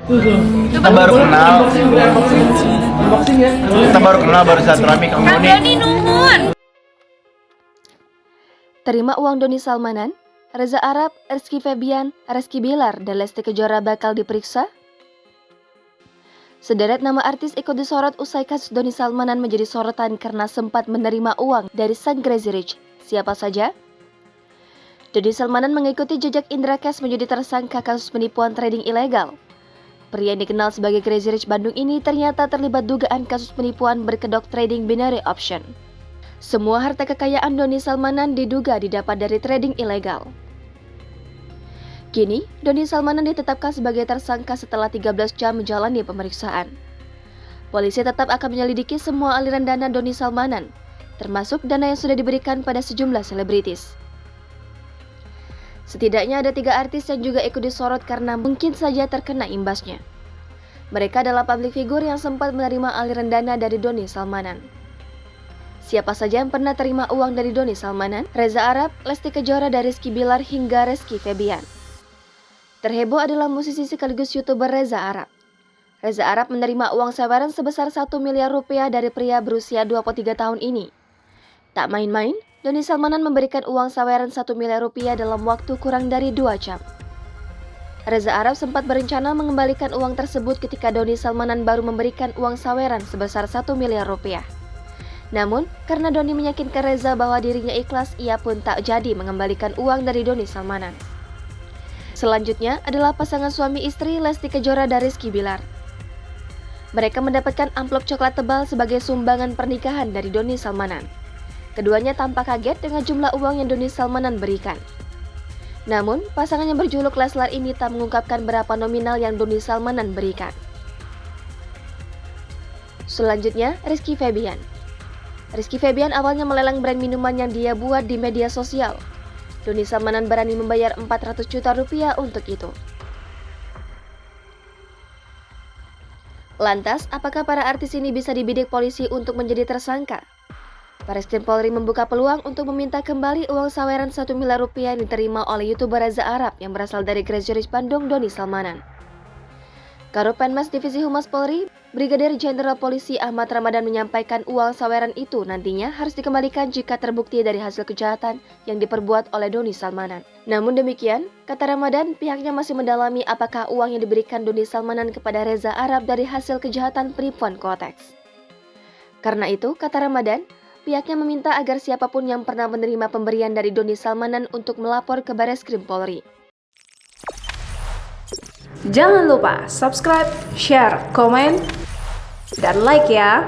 Kita baru kenal. Kita baru kenal, baru silaturahmi Kang Doni. Doni nuhun. Terima uang Doni Salmanan, Reza Arab, Rizky Febian, Rizky Bilar, dan Lesti Kejora bakal diperiksa? Sederet nama artis ikut disorot usai kasus Doni Salmanan menjadi sorotan karena sempat menerima uang dari sang Crazy Rich. Siapa saja? Doni Salmanan mengikuti jejak Indra Cash menjadi tersangka kasus penipuan trading ilegal. Pria yang dikenal sebagai Crazy Rich Bandung ini ternyata terlibat dugaan kasus penipuan berkedok trading binary option. Semua harta kekayaan Doni Salmanan diduga didapat dari trading ilegal. Kini, Doni Salmanan ditetapkan sebagai tersangka setelah 13 jam menjalani pemeriksaan. Polisi tetap akan menyelidiki semua aliran dana Doni Salmanan, termasuk dana yang sudah diberikan pada sejumlah selebritis. Setidaknya ada 3 artis yang juga ikut disorot karena mungkin saja terkena imbasnya. Mereka adalah publik figur yang sempat menerima aliran dana dari Doni Salmanan. Siapa saja yang pernah terima uang dari Doni Salmanan? Reza Arab, Lesti Kejora, dan Rizky Bilar hingga Rizky Febian. Terheboh adalah musisi sekaligus YouTuber Reza Arab. Reza Arab menerima uang sewaran sebesar 1 miliar rupiah dari pria berusia 23 tahun ini. Tak main-main, Doni Salmanan memberikan uang saweran 1 miliar rupiah dalam waktu kurang dari 2 jam. Reza Arab sempat berencana mengembalikan uang tersebut ketika Doni Salmanan baru memberikan uang saweran sebesar 1 miliar rupiah. Namun, karena Doni meyakinkan Reza bahwa dirinya ikhlas, ia pun tak jadi mengembalikan uang dari Doni Salmanan. Selanjutnya adalah pasangan suami istri Lesti Kejora dan Rizky Bilar. Mereka mendapatkan amplop coklat tebal sebagai sumbangan pernikahan dari Doni Salmanan. Keduanya tampak kaget dengan jumlah uang yang Doni Salmanan berikan. Namun, pasangan yang berjuluk Leslar ini tak mengungkapkan berapa nominal yang Doni Salmanan berikan. Selanjutnya, Rizky Febian. Rizky Febian awalnya melelang brand minuman yang dia buat di media sosial. Doni Salmanan berani membayar 400 juta rupiah untuk itu. Lantas, apakah para artis ini bisa dibidik polisi untuk menjadi tersangka? Bareskrim Polri membuka peluang untuk meminta kembali uang saweran 1 miliar rupiah yang diterima oleh YouTuber Reza Arab yang berasal dari Crazy Rich Bandung, Doni Salmanan. Karopenmas Divisi Humas Polri, Brigadir Jenderal Polisi Ahmad Ramadan menyampaikan uang saweran itu nantinya harus dikembalikan jika terbukti dari hasil kejahatan yang diperbuat oleh Doni Salmanan. Namun demikian, kata Ramadan, pihaknya masih mendalami apakah uang yang diberikan Doni Salmanan kepada Reza Arab dari hasil kejahatan penipuan Kotex. Karena itu, kata Ramadan, pihaknya meminta agar siapapun yang pernah menerima pemberian dari Doni Salmanan untuk melapor ke Bareskrim Polri. Jangan lupa subscribe, share, komen, dan like ya!